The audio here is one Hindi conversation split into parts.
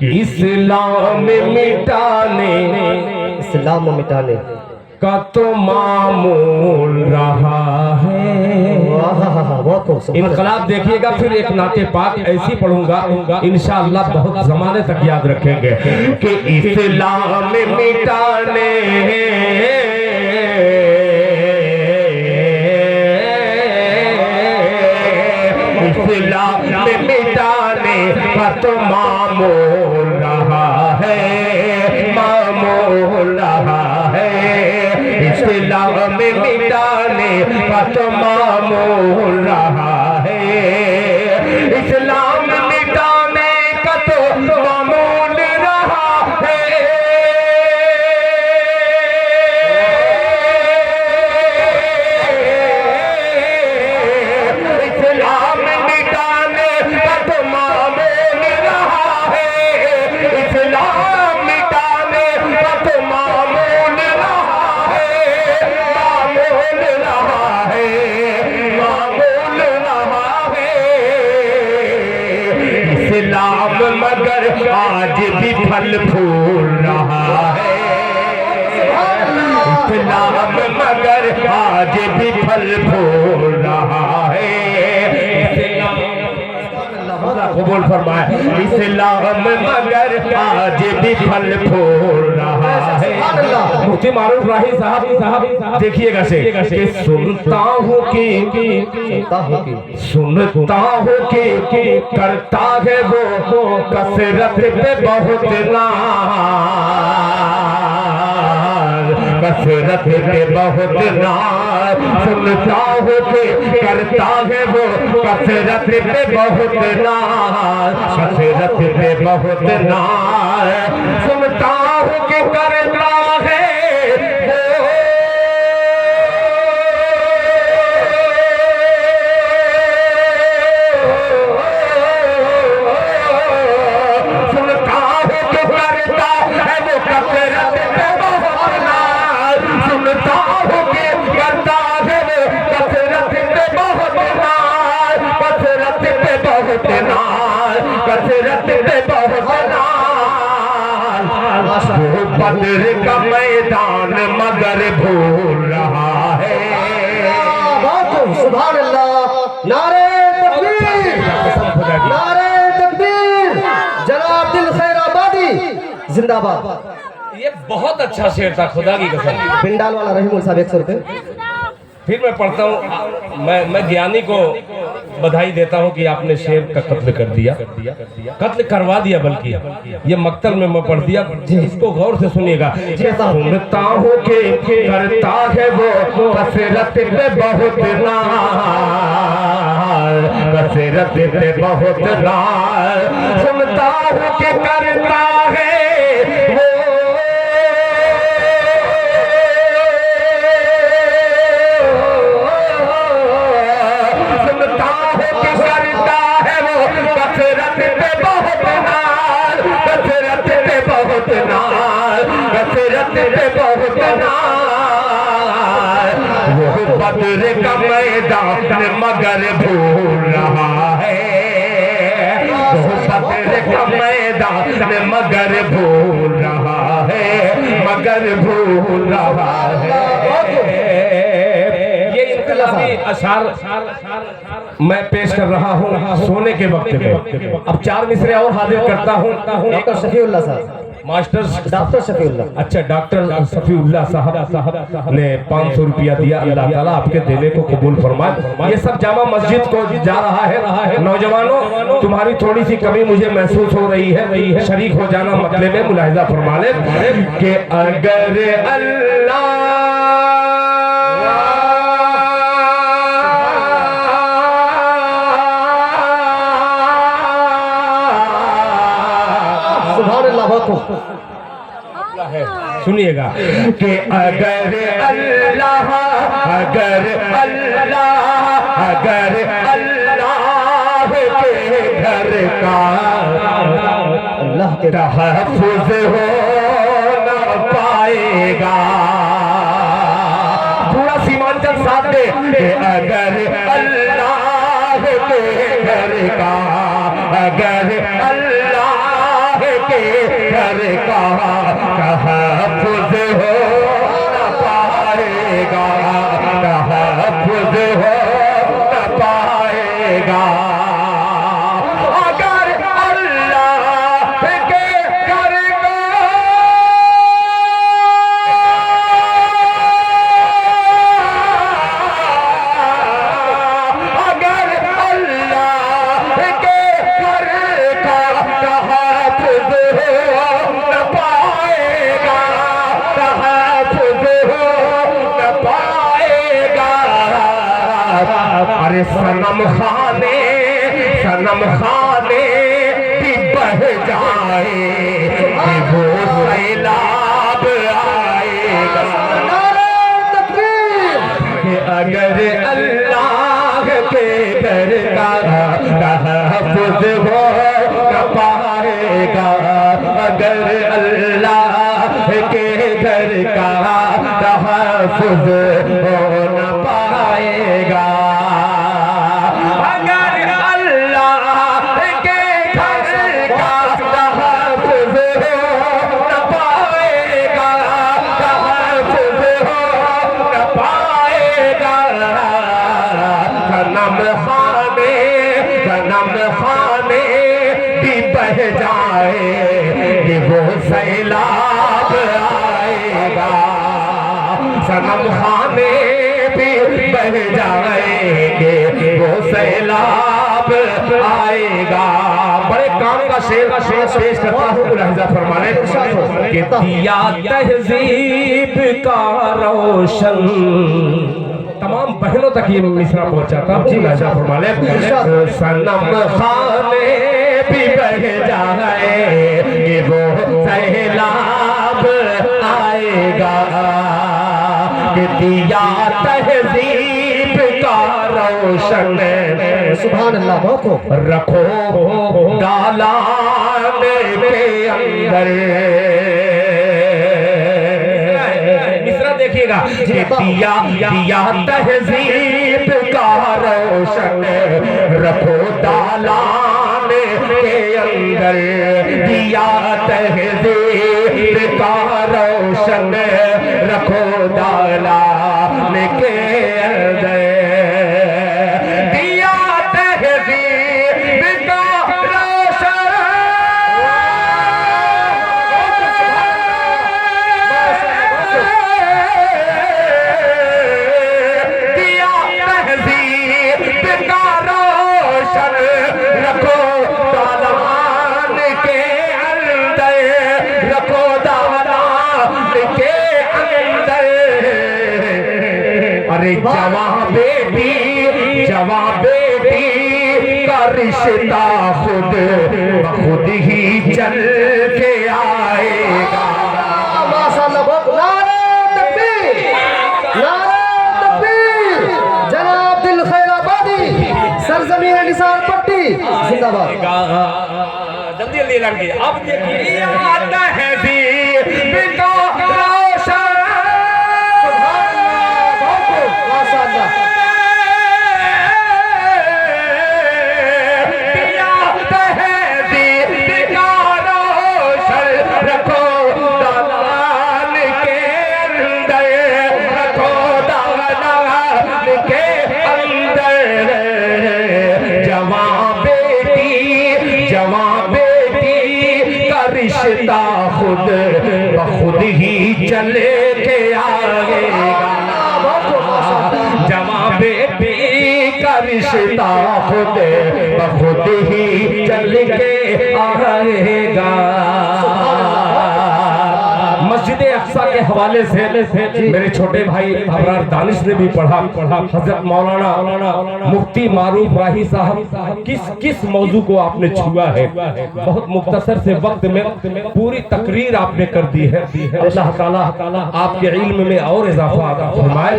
इस्लाम मिटाने का तो मामूल रहा है। इनकलाब देखिएगा, फिर एक नाते पाक ऐसी पढ़ूंगा इंशाअल्लाह बहुत जमाने तक याद रखेंगे कि इस्लाम मिटाने का तो मामूल रहा है, मामूल रहा है। इस्लाम मिटाने का तो मामूल रहा है। इस्लाम मिटाने का तो मामूल रहा है। इस्लाम मिटाने का तो मामूल रहा है। इस्लाम मिटाने का तो मामूल रहा है, मामूल रहा है, मामूल रहा है। इस्लाम मगर आज भी फल फूल रहा है। इस्लाम मगर आज भी फल फूल रहा है। कबूल फरमाए। इस्लाम मगर आज भी फल फूल रहा है। मुफ्ती मारूफ राही साहब देखिएगा से कि सुनता हूँ कि करता है वो कसरत पे बहुत नाज, कसरत पे बहुत नाज। सुनता हूँ कि करता है वो कसरत पे बहुत नाज, कसरत पे बहुत नाज। सुनता हूँ कि करता है बदर का मैदान मगर भूल रहा है। सुभान अल्लाह, नारे तकबीर, नारे तकबीर। जनाब दिल खैर आबादी जिंदाबाद। ये बहुत अच्छा शेर था, खुदा की कसम। पिंडाल वाला रहीमुल साहब 100 रुपए। फिर मैं पढ़ता हूँ, मैं ज्ञानी को बधाई देता हूँ कि आपने शेर का कत्ल कर दिया, कत्ल करवा दिया, बल्कि ये मक्तल में मैं पढ़ दिया। इसको गौर से सुनिएगा। सुनता हूँ कि करता है वो कसरत पे बहुत नाज, कसरत पे बहुत नाज। सुनता हूँ कि करता है वो कसरत पे बहुत नाज, कसरत पे बहुत नाज, कसरत पे बहुत नाज। वो बदर का मैदान मगर भूल रहा है। वो बदर का मैदान मगर भूल रहा है, मगर भूल रहा है। अशार मैं पेश कर रहा हूँ सोने के वक्त में। अब 4 मिसरे और हाजिर करता हूँ। डॉक्टर शफीउल्लाह साहब, मास्टर डॉक्टर शफीउल्लाह। अच्छा, डॉक्टर शफीउल्लाह साहब ने 500 रुपया दिया। अल्लाह ताला आपके देने को कबूल फरमाए। ये सब जामा मस्जिद को जा रहा है। नौजवानों, तुम्हारी थोड़ी सी कमी मुझे महसूस हो रही है, शरीक हो जाना मसले में मुलाहिजा फरमा ले कि अगर अल्लाह सुनिएगा कि अगर अल्लाह के घर का अल्लाह के तहफ़्फ़ुज़ हो न पाएगा। पूरा सीमांचल साथ दे कि अगर अल्लाह के घर का, अगर अल्लाह के का तहफ़्फ़ुज़ हो न पाएगा, तहफ़्फ़ुज़ हो न पाएगा। अगर अल्लाह के घर को अगर अल्लाह के घर का तहफ़्फ़ुज़ हो न पाएगा, तहफ़्फ़ुज़ हो न पाएगा। अरे सनम खाने भी बह जाए कि वो सैलाब आएगा। कि अगर अल्लाह के घर का तहफ़्फ़ुज़ हो न पाएगा, अगर अल्लाह के घर का तहफ़्फ़ुज़ हो न पाएगा, अगर अल्लाह के घर का तहफ़्फ़ुज़ हो न पाएगा, तहफ़्फ़ुज़ हो न पाएगा। सनम खाने भी बह जाए कि वो सैलाब आएगा, सनम खाने भी बह जाएंगे वो सैलाब आएगा। बड़े काम का शेर पेश करता हूँ, लहजा फरमाने कि दिया तहजीब का रोशन। तमाम बहनों तक ये मिसरा पहुंचाता हूँ, लहजा फरमाने। सनम खाने भी बह जाए कि वो सैलाब आएगा, कि दिया तहजीब का रोशन। सुभान अल्लाह, बहुत रखो दालान के अंदर। मिसरा देखिएगा, दिया तहजीब का रोशन, रखो दालान के अंदर। दिया तहजीब का रोशन, रखो दालान के अंदर। दिया तहजीब का रोशन, दिया तहजीब का रोशन, रखो दालान के अंदर, रखो दालान के अंदर। अरे जवां बेटी का रिश्ता खुद खुद ही चल के आएगा। माशाअल्लाह, बहुत नारे तकबीर, नारे तकबीर। जनाब दिल खैराबादी, सरजमीन निसार पट्टी जिंदाबाद। जल्दी जल्दी लड़के अब देखिए, आता है दीप का रोशन। माशाअल्लाह, दिया तहजीब का रोशन, रखो दालान के अंदर, रखो दालान के अंदर। जवां बेटी का रिश्ता खुद खुद ही चल के आएगा। जवां बेटी का रिश्ता खुद खुद ही चल के आएगा। मस्जिद अक्सा के हवाले से मेरे छोटे भाई अबरार दानिश ने भी पढ़ा। हजरत मौलाना मुफ्ती मारूफ राही साहब किस मौजू को आपने छुआ है, बहुत मुख्तसर से वक्त में पूरी तकरीर आपने कर दी है। अल्लाह ताला आपके इल्म में और इजाफा फरमाए।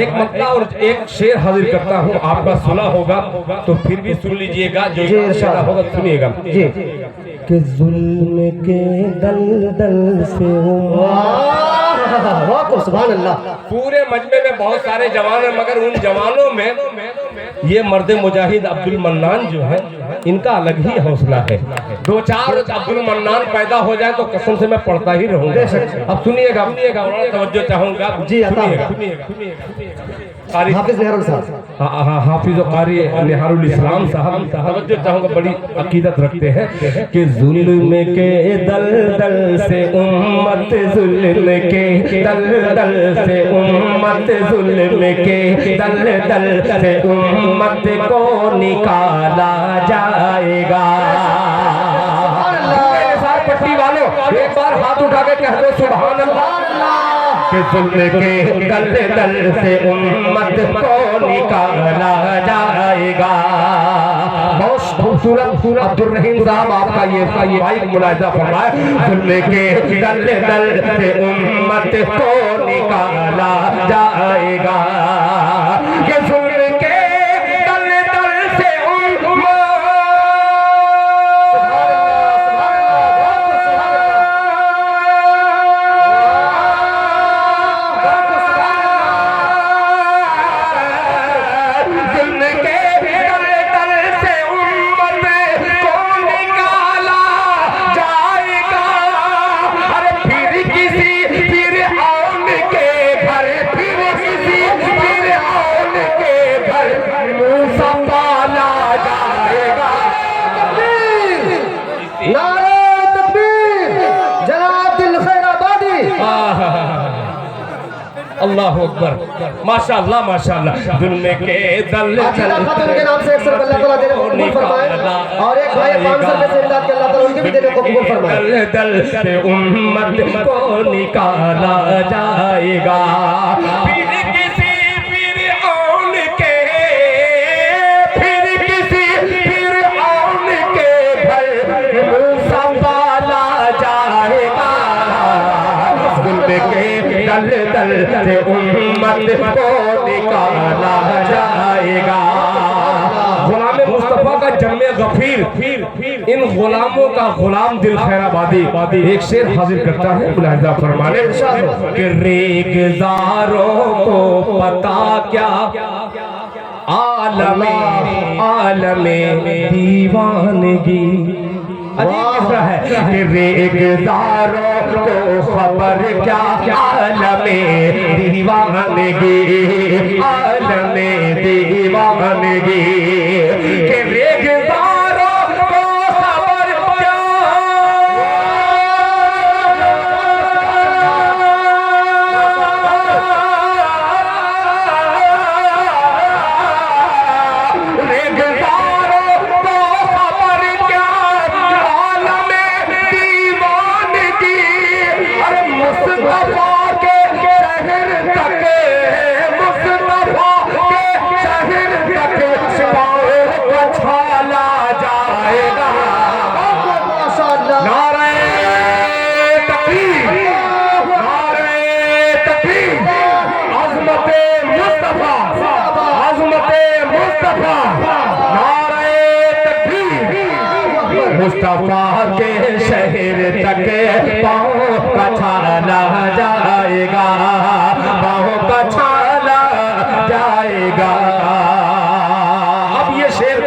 एक मक्ता और एक शेर हाजिर करता हूँ, आपका सुना होगा तो फिर भी सुन लीजिएगा, जो इरशाद होगा सुनिएगा। कि जुल्म के दलदल से वाह, सुभान अल्लाह। पूरे मजमे में बहुत सारे जवान हैं, मगर उन जवानों में ये मर्द मुजाहिद अब्दुल मन्नान जो है इनका अलग ही हौसला है। 2-4 अब्दुल मन्नान पैदा हो जाए तो कसम से मैं पढ़ता ही रहूंगा। अब सुनिएगा, तवज्जो चाहूंगा जी, हाफिज नेहरू साहब, हाफिज कारी निहारुल इस्लाम साहब तवज्जो चाहूंगा, बड़ी अकीदत रखते हैं कि जुल्म के दलदल से उम्मत, जुल्म के दलदल से उम्मत, जुल्म के दलदल से उम्मत को निकाला जाएगा। पट्टी वालों एक बार हाथ उठा के कह दो सुभान अल्लाह। कि जुल्म के दलदल से उम्मत को निकाला जाएगा। बहुत खूबसूरत अब्दुल रहीम साहब आपका ये माइक मुलाहिजा फरमाए। जुल्म के दलदल से उम्मत को निकाला जाएगा। कि जुल्म के दलदल से अल्लाहु अकबर, माशाअल्लाह माशाअल्लाह। जुल्म के दलदल खातून के नाम से 100 रुपए अल्लाह ताला देने को कबूल फरमाए और एक भाई 500 रुपए से इमदाद के अल्लाह ताला उनके भी देने को कबूल फरमाए। दलदल से उम्मत को निकाला जाएगा। फिर किसी फिरऔन के, फिर किसी फिरऔन के घर संभाला जाएगा। जुल्म के दलदल से उम्मत को निकाला जाएगा। गुलाम मुस्तफा का जम्मे गफीर इन गुलामों का गुलाम दिल खैराबादी एक शेर हाजिर करता है, मुलाहिजा फरमाने कि रेगजारों को पता क्या आलमे दीवानगी। अजीब है कि रेगदारों को खबर क्या आलमे दीवानगी, आलमे दीवानगी। कि रेगदारों को खबर क्या मुस्तफा के शहर तक पाँव का छाला जाएगा, पाँव का छाला जाएगा। अब ये शेर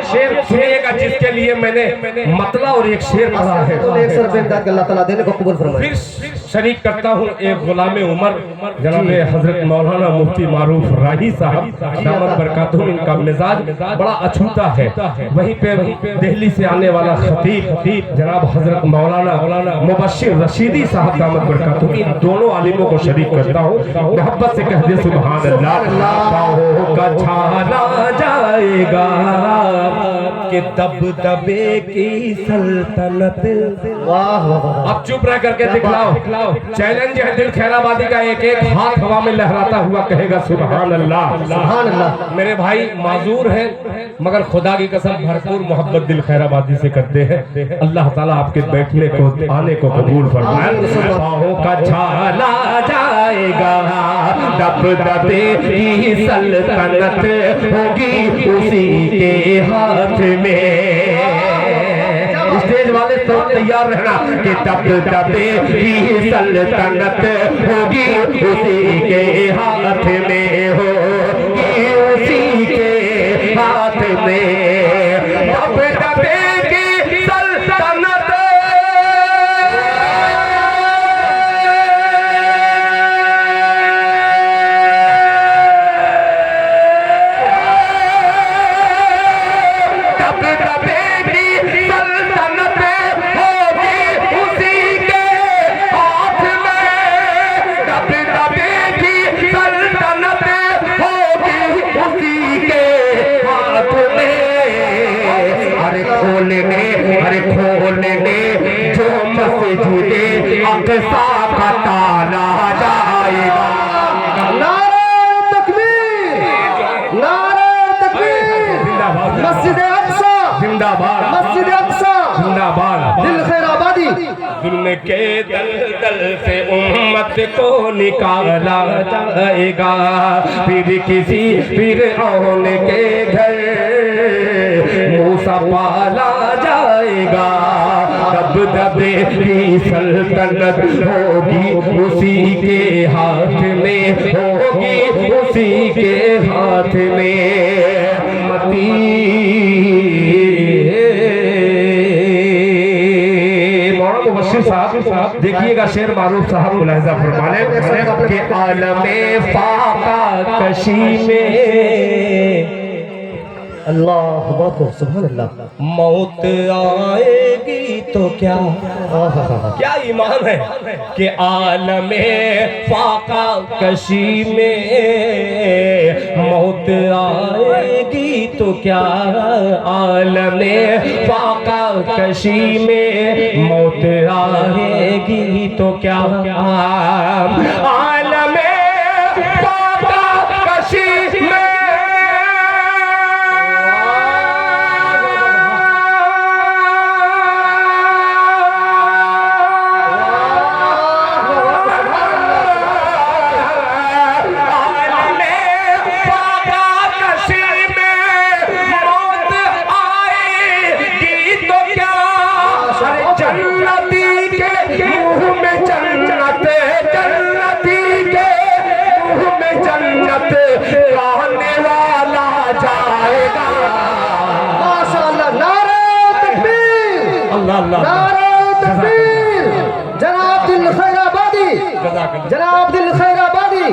सुनिएगा जिसके लिए मैंने मतला और एक शेर पढ़ा है। 100 रुपए इमदाद के अल्लाह ताला देने को कबूल फरमाए। फिर शरीक करता हूँ एक गुलाम उमर जनाब हजरत मौलाना मुफ्ती मारूफ राही साहब दामत बरकातहू, इनका मिजाज बड़ा अछूता है। वहीं पे दिल्ली से आने वाला खतीब जनाब हजरत मौलाना मुबश्शिर रशीदी साहब दामत बरकातहू, इन दोनों आलिमों को शरीक करता हूँ। मोहब्बत से कह दे सुभान अल्लाह। पाँव का छाला जाएगा कि दबदबे की सल्तनत। वाह अब चुप रह करके दिखलाओ। चैलेंज है दिल खैराबादी का, एक एक हाथ हवा में लहराता हुआ कहेगा सुभान अल्लाह, सुभान अल्लाह। मेरे भाई माजूर है मगर खुदा की कसम भरपूर मोहब्बत दिल खैराबादी से करते हैं। अल्लाह ताला आपके बैठने को आने को कबूल फरमाए। पाँव का छाला जाएगा, दबदबे की सल्तनत होगी उसी के हाथ में। स्टेज वाले सब तैयार रहना कि दबदबे की सल्तनत होगी उसी के हाथ में, होगी उसी के हाथ में दबदबे की सल्तनत खोलने जो मस्जिदे अक़सा का ताला जाएगा। नारे तकबीर, नारे तकबीर, मस्जिद अक़सा जिंदाबाद, मस्जिद अक़सा जिंदाबाद। दिल खैर आबादी। जुल्म के दलदल से उम्मत को निकाला जाएगा, फिर किसी फिरऔन के घर मूसा पाला जाएगा। दबदबे की सल्तनत होगी उसी के हाथ में, होगी उसी के हाथ में। मुबश्शिर साहब देखिएगा, शेर मारूफ साहब मुलाहिजा फरमाने के आलमे फाका कशी में अल्लाह बहुत सुभान अल्लाह। मौत आएगी तो क्या, क्या ईमान है कि आलमे फाका कशी में मौत आएगी तो क्या, आलमे फाका कशी में मौत आएगी तो क्या, आलमे फाका कशी में जनाब दिल खैर आबादी, जनाब दिल खैर आबादी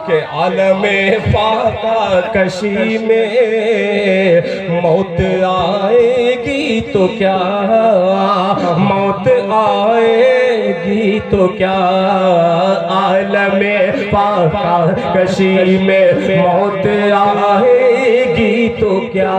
के आलमे फाका कशी में मौत आएगी तो क्या, मौत आएगी तो क्या, आलमे फाका कशी में मौत आएगी तो क्या।